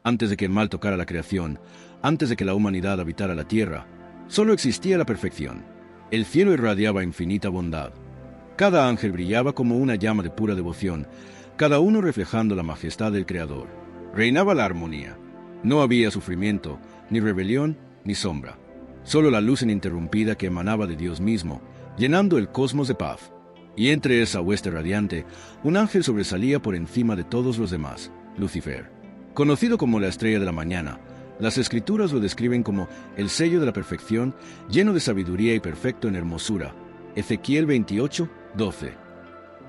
Antes de que el mal tocara la creación, antes de que la humanidad habitara la tierra, solo existía la perfección. El cielo irradiaba infinita bondad. Cada ángel brillaba como una llama de pura devoción, cada uno reflejando la majestad del Creador. Reinaba la armonía. No había sufrimiento, ni rebelión, ni sombra. Solo la luz ininterrumpida que emanaba de Dios mismo, llenando el cosmos de paz. Y entre esa hueste radiante, un ángel sobresalía por encima de todos los demás, Lucifer. Conocido como la estrella de la mañana, las Escrituras lo describen como el sello de la perfección, lleno de sabiduría y perfecto en hermosura. Ezequiel 28, 12.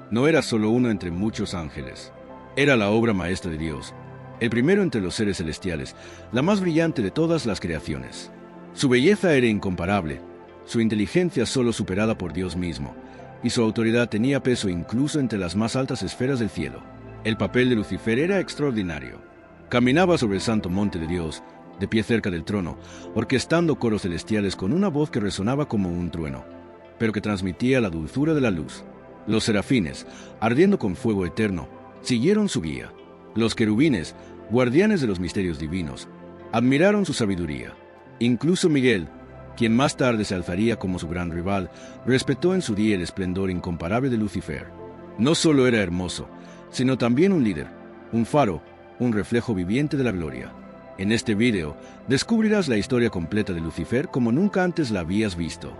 No era solo uno entre muchos ángeles. Era la obra maestra de Dios, el primero entre los seres celestiales, la más brillante de todas las creaciones. Su belleza era incomparable, su inteligencia solo superada por Dios mismo, y su autoridad tenía peso incluso entre las más altas esferas del cielo. El papel de Lucifer era extraordinario. Caminaba sobre el santo monte de Dios, de pie cerca del trono, orquestando coros celestiales con una voz que resonaba como un trueno, pero que transmitía la dulzura de la luz. Los serafines, ardiendo con fuego eterno, siguieron su guía. Los querubines, guardianes de los misterios divinos, admiraron su sabiduría. Incluso Miguel, quien más tarde se alzaría como su gran rival, respetó en su día el esplendor incomparable de Lucifer. No solo era hermoso, sino también un líder, un faro, un reflejo viviente de la gloria. En este video, descubrirás la historia completa de Lucifer como nunca antes la habías visto,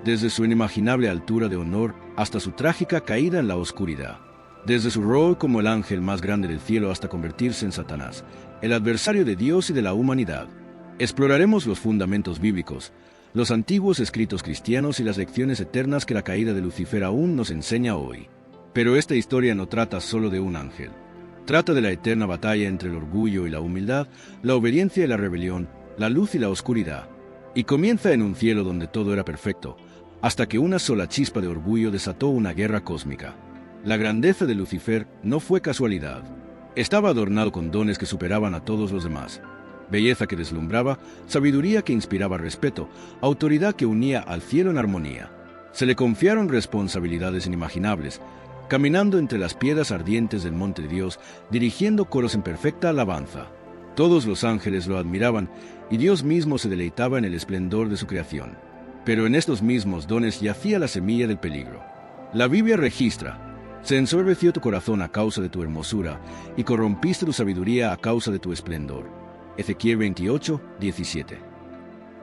desde su inimaginable altura de honor hasta su trágica caída en la oscuridad, desde su rol como el ángel más grande del cielo hasta convertirse en Satanás, el adversario de Dios y de la humanidad. Exploraremos los fundamentos bíblicos, los antiguos escritos cristianos y las lecciones eternas que la caída de Lucifer aún nos enseña hoy. Pero esta historia no trata solo de un ángel. Trata de la eterna batalla entre el orgullo y la humildad, la obediencia y la rebelión, la luz y la oscuridad. Y comienza en un cielo donde todo era perfecto, hasta que una sola chispa de orgullo desató una guerra cósmica. La grandeza de Lucifer no fue casualidad. Estaba adornado con dones que superaban a todos los demás. Belleza que deslumbraba, sabiduría que inspiraba respeto, autoridad que unía al cielo en armonía. Se le confiaron responsabilidades inimaginables, caminando entre las piedras ardientes del monte de Dios, dirigiendo coros en perfecta alabanza. Todos los ángeles lo admiraban y Dios mismo se deleitaba en el esplendor de su creación. Pero en estos mismos dones yacía la semilla del peligro. La Biblia registra: se ensoberbeció tu corazón a causa de tu hermosura y corrompiste tu sabiduría a causa de tu esplendor. Ezequiel 28, 17.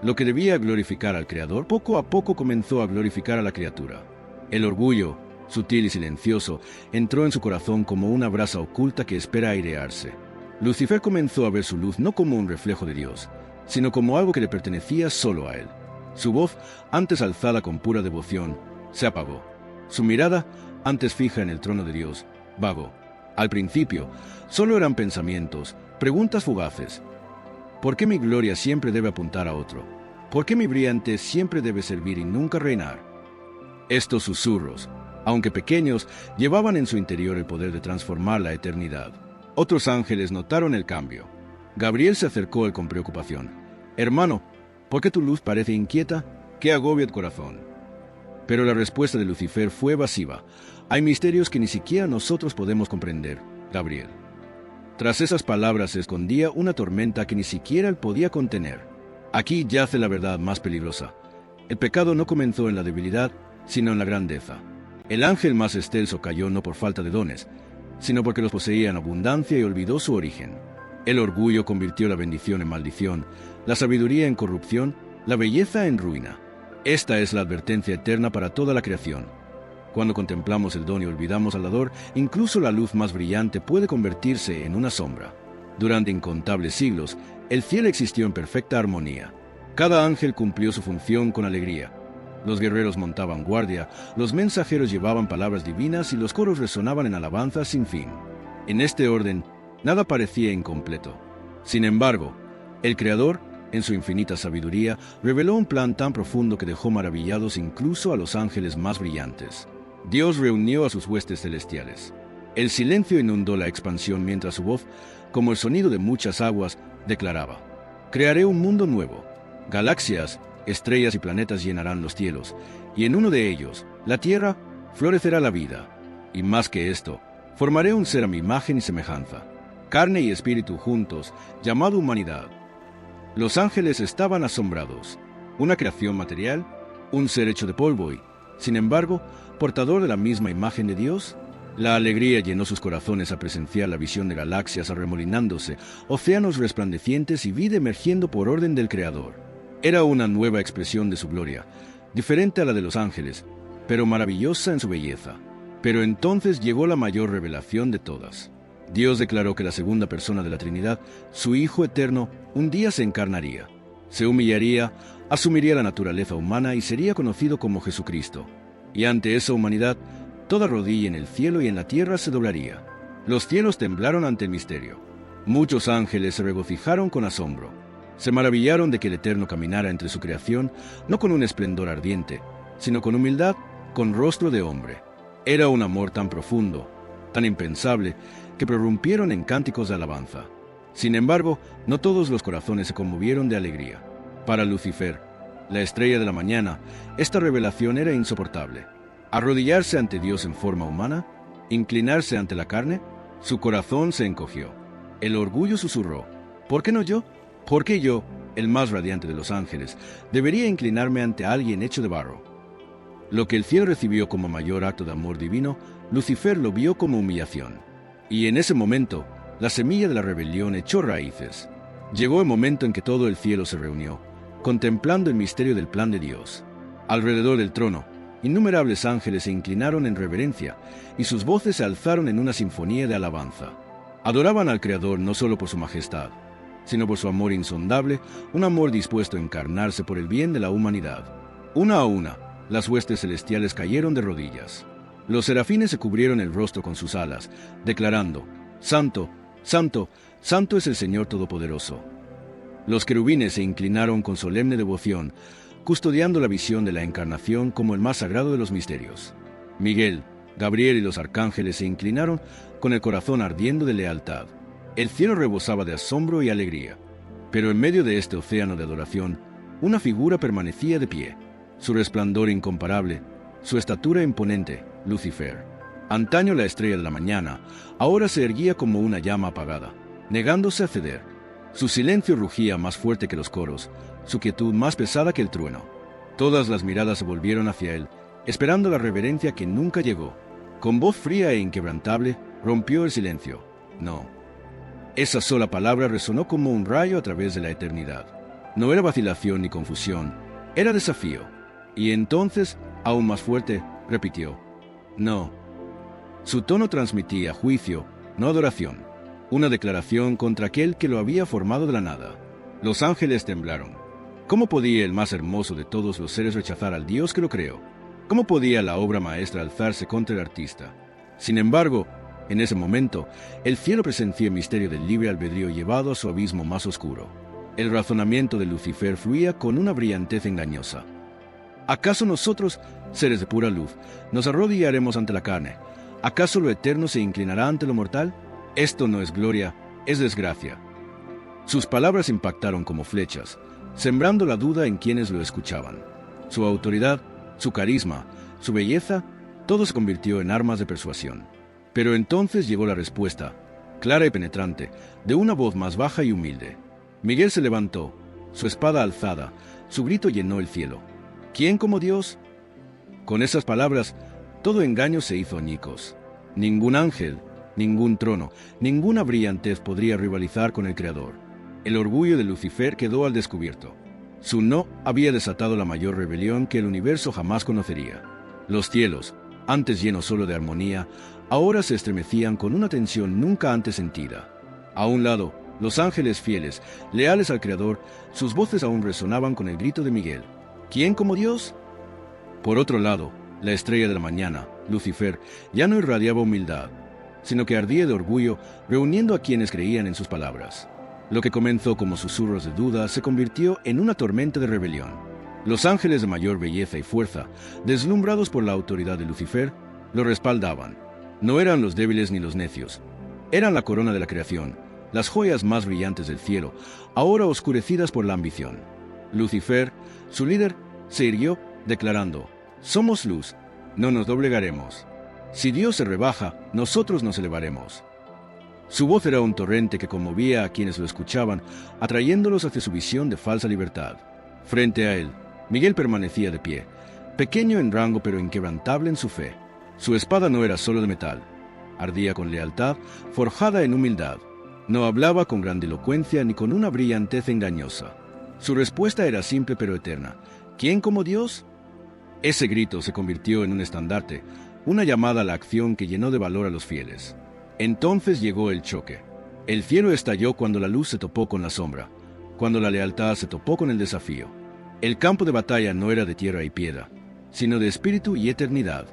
Lo que debía glorificar al Creador poco a poco comenzó a glorificar a la criatura. El orgullo, sutil y silencioso, entró en su corazón como una brasa oculta que espera airearse. Lucifer comenzó a ver su luz no como un reflejo de Dios, sino como algo que le pertenecía solo a él. Su voz, antes alzada con pura devoción, se apagó. Su mirada, antes fija en el trono de Dios, vagó. Al principio, solo eran pensamientos, preguntas fugaces. ¿Por qué mi gloria siempre debe apuntar a otro? ¿Por qué mi brillante siempre debe servir y nunca reinar? Estos susurros, aunque pequeños, llevaban en su interior el poder de transformar la eternidad. Otros ángeles notaron el cambio. Gabriel se acercó a él con preocupación. «Hermano, ¿por qué tu luz parece inquieta? ¿Qué agobia el corazón?» Pero la respuesta de Lucifer fue evasiva. «Hay misterios que ni siquiera nosotros podemos comprender, Gabriel». Tras esas palabras se escondía una tormenta que ni siquiera él podía contener. Aquí yace la verdad más peligrosa. El pecado no comenzó en la debilidad, sino en la grandeza. El ángel más excelso cayó no por falta de dones, sino porque los poseía en abundancia y olvidó su origen. El orgullo convirtió la bendición en maldición, la sabiduría en corrupción, la belleza en ruina. Esta es la advertencia eterna para toda la creación. Cuando contemplamos el don y olvidamos al dador, incluso la luz más brillante puede convertirse en una sombra. Durante incontables siglos, el cielo existió en perfecta armonía. Cada ángel cumplió su función con alegría. Los guerreros montaban guardia, los mensajeros llevaban palabras divinas y los coros resonaban en alabanzas sin fin. En este orden, nada parecía incompleto. Sin embargo, el Creador, en su infinita sabiduría, reveló un plan tan profundo que dejó maravillados incluso a los ángeles más brillantes. Dios reunió a sus huestes celestiales. El silencio inundó la expansión mientras su voz, como el sonido de muchas aguas, declaraba: «Crearé un mundo nuevo. Galaxias, estrellas y planetas llenarán los cielos, y en uno de ellos, la tierra, florecerá la vida. Y más que esto, formaré un ser a mi imagen y semejanza. carne y espíritu juntos, llamado humanidad. Los ángeles estaban asombrados. Una creación material, un ser hecho de polvo y, sin embargo, portador de la misma imagen de Dios. La alegría llenó sus corazones al presenciar la visión de galaxias arremolinándose, océanos resplandecientes y vida emergiendo por orden del Creador. Era una nueva expresión de su gloria, diferente a la de los ángeles, pero maravillosa en su belleza. Pero entonces llegó la mayor revelación de todas. Dios declaró que la segunda persona de la Trinidad, su Hijo eterno, un día se encarnaría. Se humillaría, asumiría la naturaleza humana y sería conocido como Jesucristo. Y ante esa humanidad, toda rodilla en el cielo y en la tierra se doblaría. Los cielos temblaron ante el misterio. Muchos ángeles se regocijaron con asombro. Se maravillaron de que el Eterno caminara entre su creación, no con un esplendor ardiente, sino con humildad, con rostro de hombre. Era un amor tan profundo, tan impensable, que prorrumpieron en cánticos de alabanza. Sin embargo, no todos los corazones se conmovieron de alegría. Para Lucifer, la estrella de la mañana, esta revelación era insoportable. Arrodillarse ante Dios en forma humana, inclinarse ante la carne, su corazón se encogió. El orgullo susurró: ¿por qué no yo? ¿Por qué yo, el más radiante de los ángeles, debería inclinarme ante alguien hecho de barro? Lo que el cielo recibió como mayor acto de amor divino, Lucifer lo vio como humillación. Y en ese momento, la semilla de la rebelión echó raíces. Llegó el momento en que todo el cielo se reunió, contemplando el misterio del plan de Dios. Alrededor del trono, innumerables ángeles se inclinaron en reverencia, y sus voces se alzaron en una sinfonía de alabanza. Adoraban al Creador no solo por su majestad, sino por su amor insondable, un amor dispuesto a encarnarse por el bien de la humanidad. Una a una, las huestes celestiales cayeron de rodillas. Los serafines se cubrieron el rostro con sus alas, declarando: Santo, Santo, Santo es el Señor Todopoderoso. Los querubines se inclinaron con solemne devoción, custodiando la visión de la encarnación como el más sagrado de los misterios. Miguel, Gabriel y los arcángeles se inclinaron con el corazón ardiendo de lealtad. El cielo rebosaba de asombro y alegría. Pero en medio de este océano de adoración, una figura permanecía de pie. Su resplandor incomparable, su estatura imponente, Lucifer. Antaño la estrella de la mañana, ahora se erguía como una llama apagada, negándose a ceder. Su silencio rugía más fuerte que los coros, su quietud más pesada que el trueno. Todas las miradas se volvieron hacia él, esperando la reverencia que nunca llegó. Con voz fría e inquebrantable, rompió el silencio. No. Esa sola palabra resonó como un rayo a través de la eternidad. No era vacilación ni confusión, era desafío. Y entonces, aún más fuerte, repitió: no. Su tono transmitía juicio, no adoración. Una declaración contra aquel que lo había formado de la nada. Los ángeles temblaron. ¿Cómo podía el más hermoso de todos los seres rechazar al Dios que lo creó? ¿Cómo podía la obra maestra alzarse contra el artista? Sin embargo, en ese momento, el cielo presenció el misterio del libre albedrío llevado a su abismo más oscuro. El razonamiento de Lucifer fluía con una brillantez engañosa. ¿Acaso nosotros, seres de pura luz, nos arrodillaremos ante la carne? ¿Acaso lo eterno se inclinará ante lo mortal? Esto no es gloria, es desgracia. Sus palabras impactaron como flechas, sembrando la duda en quienes lo escuchaban. Su autoridad, su carisma, su belleza, todo se convirtió en armas de persuasión. Pero entonces llegó la respuesta, clara y penetrante, de una voz más baja y humilde. Miguel se levantó, su espada alzada, su grito llenó el cielo. ¿Quién como Dios? Con esas palabras, todo engaño se hizo añicos. Ningún ángel, ningún trono, ninguna brillantez podría rivalizar con el Creador. El orgullo de Lucifer quedó al descubierto. Su no había desatado la mayor rebelión que el universo jamás conocería. Los cielos, antes llenos solo de armonía, ahora se estremecían con una tensión nunca antes sentida. A un lado, los ángeles fieles, leales al Creador, sus voces aún resonaban con el grito de Miguel. ¿Quién como Dios? Por otro lado, la estrella de la mañana, Lucifer, ya no irradiaba humildad, sino que ardía de orgullo, reuniendo a quienes creían en sus palabras. Lo que comenzó como susurros de duda se convirtió en una tormenta de rebelión. Los ángeles de mayor belleza y fuerza, deslumbrados por la autoridad de Lucifer, lo respaldaban. No eran los débiles ni los necios. Eran la corona de la creación, las joyas más brillantes del cielo, ahora oscurecidas por la ambición. Lucifer, su líder, se irguió, declarando: somos luz, no nos doblegaremos. Si Dios se rebaja, nosotros nos elevaremos. Su voz era un torrente que conmovía a quienes lo escuchaban, atrayéndolos hacia su visión de falsa libertad. Frente a él, Miguel permanecía de pie, pequeño en rango pero inquebrantable en su fe. Su espada no era solo de metal, ardía con lealtad, forjada en humildad. No hablaba con grandilocuencia ni con una brillantez engañosa. Su respuesta era simple pero eterna. ¿Quién como Dios? Ese grito se convirtió en un estandarte, una llamada a la acción que llenó de valor a los fieles. Entonces llegó el choque. El cielo estalló cuando la luz se topó con la sombra, cuando la lealtad se topó con el desafío. El campo de batalla no era de tierra y piedra, sino de espíritu y eternidad.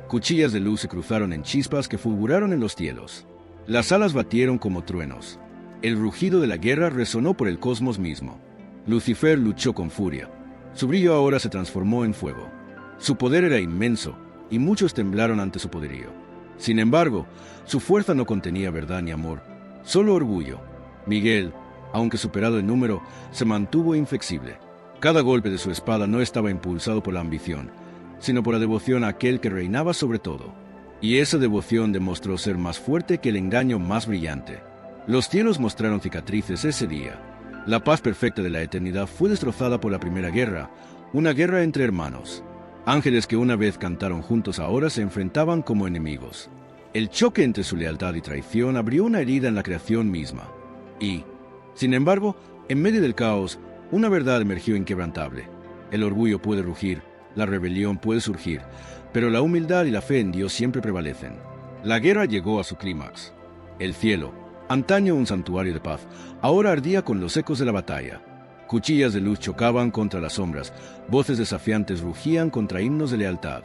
Cuchillas de luz se cruzaron en chispas que fulguraron en los cielos. Las alas batieron como truenos. El rugido de la guerra resonó por el cosmos mismo. Lucifer luchó con furia. Su brillo ahora se transformó en fuego. Su poder era inmenso, y muchos temblaron ante su poderío. Sin embargo, su fuerza no contenía verdad ni amor, solo orgullo. Miguel, aunque superado en número, se mantuvo inflexible. Cada golpe de su espada no estaba impulsado por la ambición, sino por la devoción a aquel que reinaba sobre todo. Y esa devoción demostró ser más fuerte que el engaño más brillante. Los cielos mostraron cicatrices ese día. La paz perfecta de la eternidad fue destrozada por la primera guerra, una guerra entre hermanos. Ángeles que una vez cantaron juntos ahora se enfrentaban como enemigos. El choque entre su lealtad y traición abrió una herida en la creación misma. Y, sin embargo, en medio del caos, una verdad emergió inquebrantable. El orgullo puede rugir, la rebelión puede surgir, pero la humildad y la fe en Dios siempre prevalecen. La guerra llegó a su clímax. El cielo, antaño un santuario de paz, ahora ardía con los ecos de la batalla. Cuchillas de luz chocaban contra las sombras, voces desafiantes rugían contra himnos de lealtad.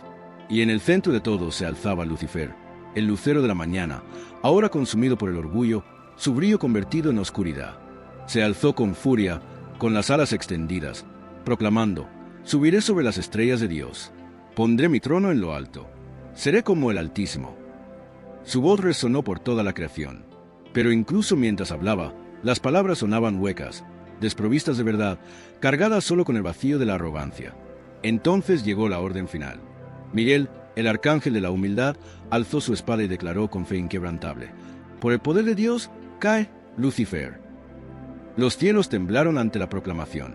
Y en el centro de todo se alzaba Lucifer, el lucero de la mañana, ahora consumido por el orgullo, su brillo convertido en oscuridad. Se alzó con furia, con las alas extendidas, proclamando: «Subiré sobre las estrellas de Dios, pondré mi trono en lo alto, seré como el Altísimo». Su voz resonó por toda la creación, pero incluso mientras hablaba, las palabras sonaban huecas, desprovistas de verdad, cargadas solo con el vacío de la arrogancia. Entonces llegó la orden final. Miguel, el arcángel de la humildad, alzó su espada y declaró con fe inquebrantable: «Por el poder de Dios, cae Lucifer». Los cielos temblaron ante la proclamación.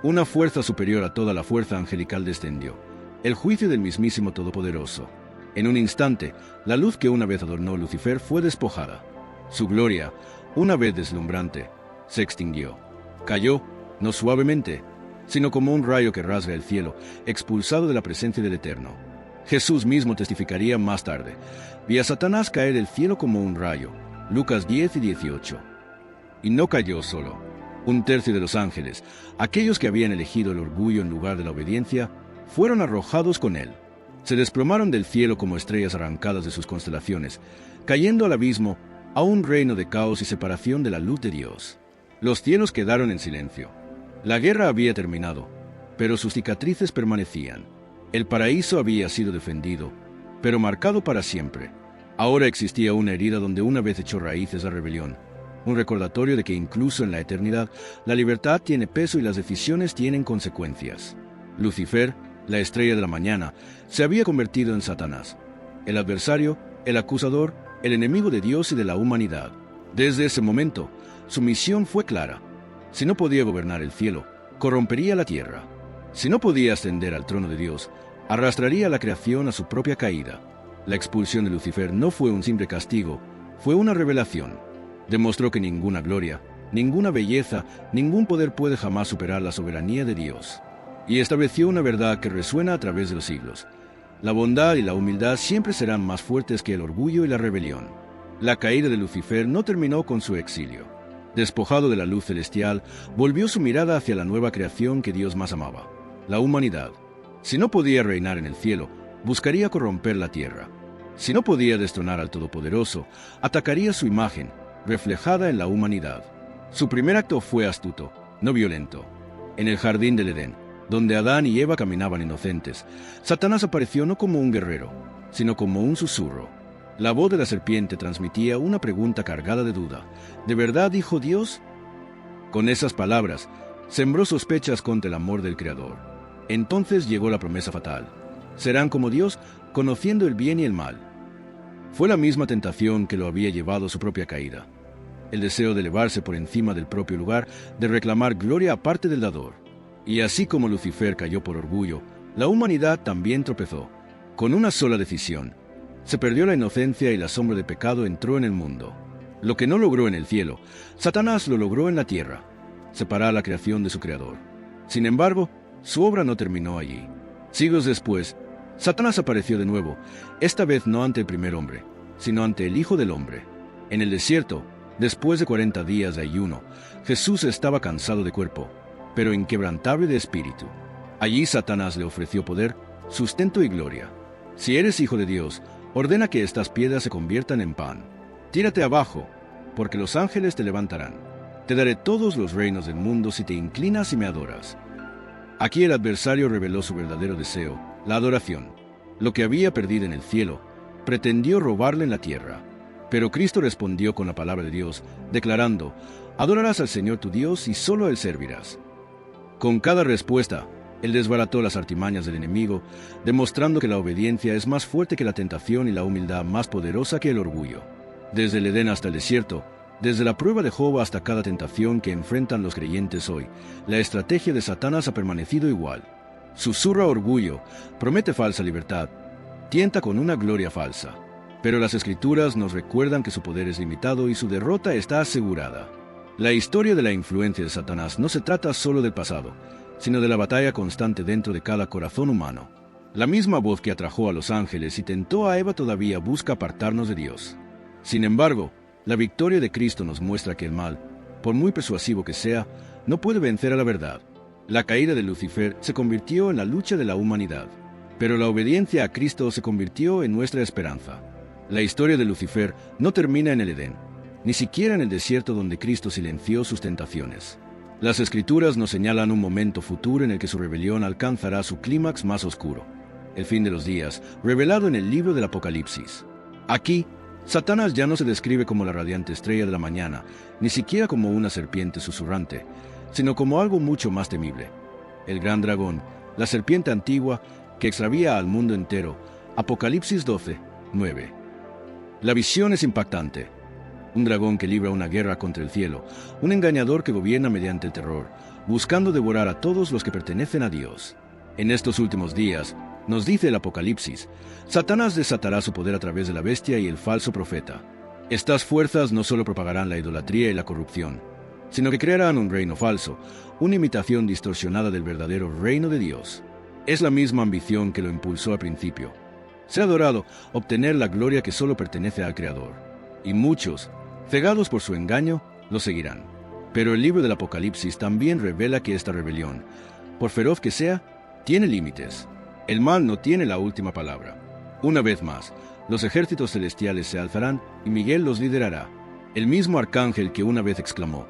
Una fuerza superior a toda la fuerza angelical descendió, el juicio del mismísimo Todopoderoso. En un instante, la luz que una vez adornó Lucifer fue despojada. Su gloria, una vez deslumbrante, se extinguió. Cayó, no suavemente, sino como un rayo que rasga el cielo, expulsado de la presencia del Eterno. Jesús mismo testificaría más tarde: «Vi a Satanás caer del cielo como un rayo». Lucas 10 y 18. Y no cayó solo. Un tercio de los ángeles, aquellos que habían elegido el orgullo en lugar de la obediencia, fueron arrojados con él. Se desplomaron del cielo como estrellas arrancadas de sus constelaciones, cayendo al abismo, a un reino de caos y separación de la luz de Dios. Los cielos quedaron en silencio. La guerra había terminado, pero sus cicatrices permanecían. El paraíso había sido defendido, pero marcado para siempre. Ahora existía una herida donde una vez echó raíces la rebelión, un recordatorio de que incluso en la eternidad, la libertad tiene peso y las decisiones tienen consecuencias. Lucifer, la estrella de la mañana, se había convertido en Satanás, el adversario, el acusador, el enemigo de Dios y de la humanidad. Desde ese momento, su misión fue clara. Si no podía gobernar el cielo, corrompería la tierra. Si no podía ascender al trono de Dios, arrastraría a la creación a su propia caída. La expulsión de Lucifer no fue un simple castigo, fue una revelación. Demostró que ninguna gloria, ninguna belleza, ningún poder puede jamás superar la soberanía de Dios. Y estableció una verdad que resuena a través de los siglos: la bondad y la humildad siempre serán más fuertes que el orgullo y la rebelión. La caída de Lucifer no terminó con su exilio. Despojado de la luz celestial, volvió su mirada hacia la nueva creación que Dios más amaba, la humanidad. Si no podía reinar en el cielo, buscaría corromper la tierra. Si no podía destronar al Todopoderoso, atacaría su imagen, reflejada en la humanidad. Su primer acto fue astuto, no violento. En el jardín del Edén, donde Adán y Eva caminaban inocentes, Satanás apareció no como un guerrero, sino como un susurro. La voz de la serpiente transmitía una pregunta cargada de duda: ¿de verdad dijo Dios? Con esas palabras, sembró sospechas contra el amor del Creador. Entonces llegó la promesa fatal: serán como Dios, conociendo el bien y el mal. Fue la misma tentación que lo había llevado a su propia caída. el deseo de elevarse por encima del propio lugar, de reclamar gloria aparte del dador. Y así como Lucifer cayó por orgullo, la humanidad también tropezó. Con una sola decisión, se perdió la inocencia y la sombra de pecado entró en el mundo. Lo que no logró en el cielo, Satanás lo logró en la tierra, separar la creación de su creador. Sin embargo, su obra no terminó allí. Siglos después, Satanás apareció de nuevo, esta vez no ante el primer hombre, sino ante el Hijo del Hombre. En el desierto, después de 40 días de ayuno, Jesús estaba cansado de cuerpo, pero inquebrantable de espíritu. Allí Satanás le ofreció poder, sustento y gloria. Si eres hijo de Dios, ordena que estas piedras se conviertan en pan. Tírate abajo, porque los ángeles te levantarán. Te daré todos los reinos del mundo si te inclinas y me adoras. Aquí el adversario reveló su verdadero deseo, la adoración. Lo que había perdido en el cielo, pretendió robarle en la tierra. Pero Cristo respondió con la palabra de Dios, declarando: adorarás al Señor tu Dios y solo a Él servirás. Con cada respuesta, Él desbarató las artimañas del enemigo, demostrando que la obediencia es más fuerte que la tentación y la humildad más poderosa que el orgullo. Desde el Edén hasta el desierto, desde la prueba de Job hasta cada tentación que enfrentan los creyentes hoy, la estrategia de Satanás ha permanecido igual. Susurra orgullo, promete falsa libertad, tienta con una gloria falsa. Pero las Escrituras nos recuerdan que su poder es limitado y su derrota está asegurada. La historia de la influencia de Satanás no se trata solo del pasado, sino de la batalla constante dentro de cada corazón humano. La misma voz que atrajo a los ángeles y tentó a Eva todavía busca apartarnos de Dios. Sin embargo, la victoria de Cristo nos muestra que el mal, por muy persuasivo que sea, no puede vencer a la verdad. La caída de Lucifer se convirtió en la lucha de la humanidad, pero la obediencia a Cristo se convirtió en nuestra esperanza. La historia de Lucifer no termina en el Edén, ni siquiera en el desierto donde Cristo silenció sus tentaciones. Las Escrituras nos señalan un momento futuro en el que su rebelión alcanzará su clímax más oscuro, el fin de los días, revelado en el libro del Apocalipsis. Aquí, Satanás ya no se describe como la radiante estrella de la mañana, ni siquiera como una serpiente susurrante, sino como algo mucho más temible. El gran dragón, la serpiente antigua que extravía al mundo entero. Apocalipsis 12, 9. La visión es impactante. Un dragón que libra una guerra contra el cielo, un engañador que gobierna mediante el terror, buscando devorar a todos los que pertenecen a Dios. En estos últimos días, nos dice el Apocalipsis, Satanás desatará su poder a través de la bestia y el falso profeta. Estas fuerzas no solo propagarán la idolatría y la corrupción, sino que crearán un reino falso, una imitación distorsionada del verdadero reino de Dios. Es la misma ambición que lo impulsó al principio: ser adorado, obtener la gloria que solo pertenece al Creador. Y muchos, cegados por su engaño, lo seguirán. Pero el libro del Apocalipsis también revela que esta rebelión, por feroz que sea, tiene límites. El mal no tiene la última palabra. Una vez más, los ejércitos celestiales se alzarán y Miguel los liderará. El mismo arcángel que una vez exclamó: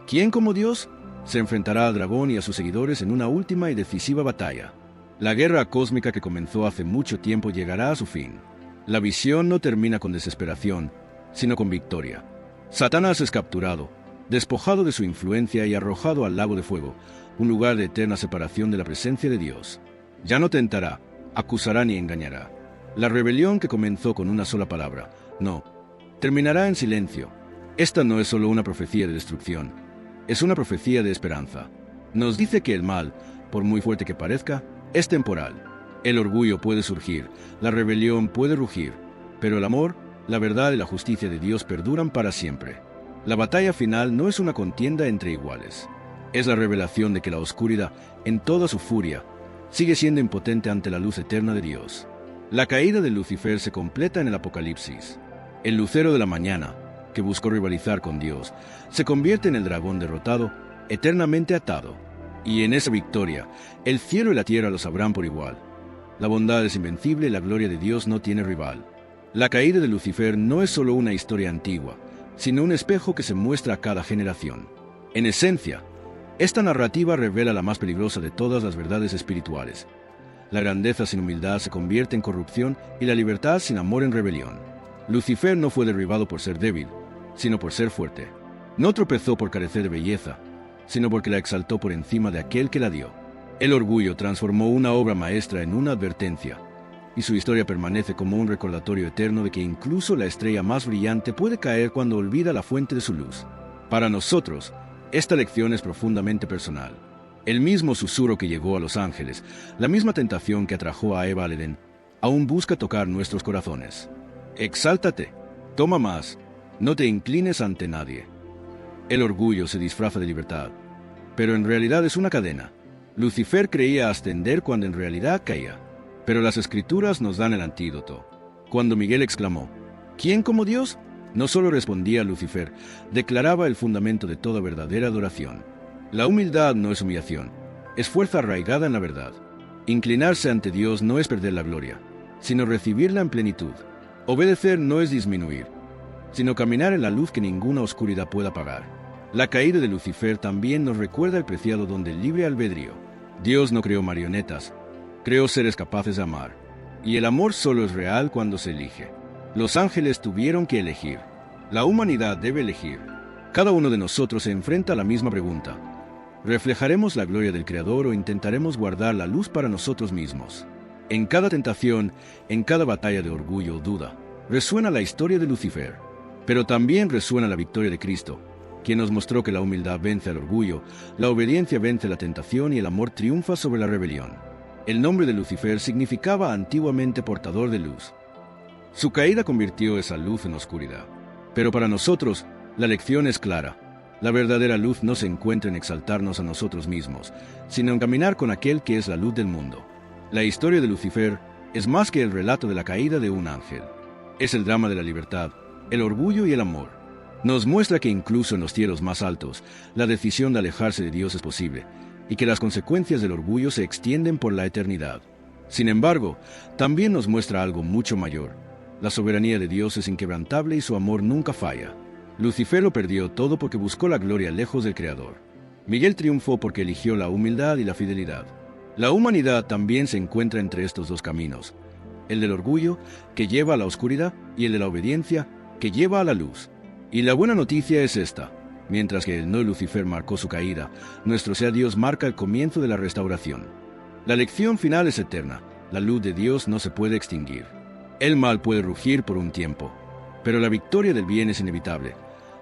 ¿quién como Dios? Se enfrentará al dragón y a sus seguidores en una última y decisiva batalla. La guerra cósmica que comenzó hace mucho tiempo llegará a su fin. La visión no termina con desesperación, sino con victoria. Satanás es capturado, despojado de su influencia y arrojado al lago de fuego, un lugar de eterna separación de la presencia de Dios. Ya no tentará, acusará ni engañará. La rebelión que comenzó con una sola palabra, no, terminará en silencio. Esta no es solo una profecía de destrucción, es una profecía de esperanza. Nos dice que el mal, por muy fuerte que parezca, es temporal. El orgullo puede surgir, la rebelión puede rugir, pero el amor, la verdad y la justicia de Dios perduran para siempre. La batalla final no es una contienda entre iguales. Es la revelación de que la oscuridad, en toda su furia, sigue siendo impotente ante la luz eterna de Dios. La caída de Lucifer se completa en el Apocalipsis. El lucero de la mañana, que buscó rivalizar con Dios, se convierte en el dragón derrotado, eternamente atado. Y en esa victoria, el cielo y la tierra lo sabrán por igual. La bondad es invencible y la gloria de Dios no tiene rival. La caída de Lucifer no es solo una historia antigua, sino un espejo que se muestra a cada generación. En esencia, esta narrativa revela la más peligrosa de todas las verdades espirituales. La grandeza sin humildad se convierte en corrupción y la libertad sin amor en rebelión. Lucifer no fue derribado por ser débil, sino por ser fuerte. No tropezó por carecer de belleza, sino porque la exaltó por encima de aquel que la dio. El orgullo transformó una obra maestra en una advertencia. y su historia permanece como un recordatorio eterno de que incluso la estrella más brillante puede caer cuando olvida la fuente de su luz. Para nosotros, esta lección es profundamente personal. El mismo susurro que llegó a los ángeles, la misma tentación que atrajo a Eva al Edén, aún busca tocar nuestros corazones. Exáltate, toma más, no te inclines ante nadie. El orgullo se disfraza de libertad, pero en realidad es una cadena. Lucifer creía ascender cuando en realidad caía. Pero las Escrituras nos dan el antídoto. Cuando Miguel exclamó, ¿quién como Dios?, no solo respondía Lucifer, declaraba el fundamento de toda verdadera adoración. La humildad no es humillación, es fuerza arraigada en la verdad. Inclinarse ante Dios no es perder la gloria, sino recibirla en plenitud. Obedecer no es disminuir, sino caminar en la luz que ninguna oscuridad pueda apagar. La caída de Lucifer también nos recuerda el preciado don del libre albedrío. Dios no creó marionetas, creó seres capaces de amar, y el amor solo es real cuando se elige. Los ángeles tuvieron que elegir. La humanidad debe elegir. Cada uno de nosotros se enfrenta a la misma pregunta. ¿Reflejaremos la gloria del Creador o intentaremos guardar la luz para nosotros mismos? En cada tentación, en cada batalla de orgullo o duda, resuena la historia de Lucifer, pero también resuena la victoria de Cristo, quien nos mostró que la humildad vence al orgullo, la obediencia vence la tentación y el amor triunfa sobre la rebelión. El nombre de Lucifer significaba antiguamente portador de luz. Su caída convirtió esa luz en oscuridad. Pero para nosotros, la lección es clara. La verdadera luz no se encuentra en exaltarnos a nosotros mismos, sino en caminar con aquel que es la luz del mundo. La historia de Lucifer es más que el relato de la caída de un ángel. Es el drama de la libertad, el orgullo y el amor. Nos muestra que incluso en los cielos más altos, la decisión de alejarse de Dios es posible, y que las consecuencias del orgullo se extienden por la eternidad. Sin embargo, también nos muestra algo mucho mayor. La soberanía de Dios es inquebrantable y su amor nunca falla. Lucifer lo perdió todo porque buscó la gloria lejos del Creador. Miguel triunfó porque eligió la humildad y la fidelidad. La humanidad también se encuentra entre estos dos caminos, el del orgullo, que lleva a la oscuridad, y el de la obediencia, que lleva a la luz. Y la buena noticia es esta: mientras que el no Lucifer marcó su caída, nuestro sea Dios marca el comienzo de la restauración. La lección final es eterna, la luz de Dios no se puede extinguir. El mal puede rugir por un tiempo, pero la victoria del bien es inevitable,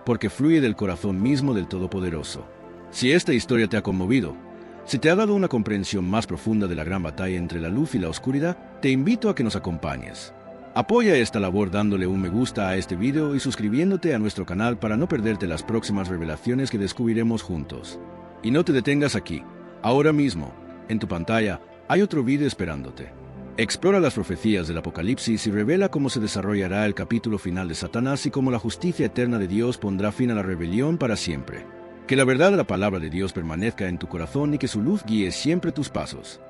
porque fluye del corazón mismo del Todopoderoso. Si esta historia te ha conmovido, si te ha dado una comprensión más profunda de la gran batalla entre la luz y la oscuridad, te invito a que nos acompañes. Apoya esta labor dándole un me gusta a este video y suscribiéndote a nuestro canal para no perderte las próximas revelaciones que descubriremos juntos. Y no te detengas aquí. Ahora mismo, en tu pantalla, hay otro video esperándote. Explora las profecías del Apocalipsis y revela cómo se desarrollará el capítulo final de Satanás y cómo la justicia eterna de Dios pondrá fin a la rebelión para siempre. Que la verdad de la palabra de Dios permanezca en tu corazón y que su luz guíe siempre tus pasos.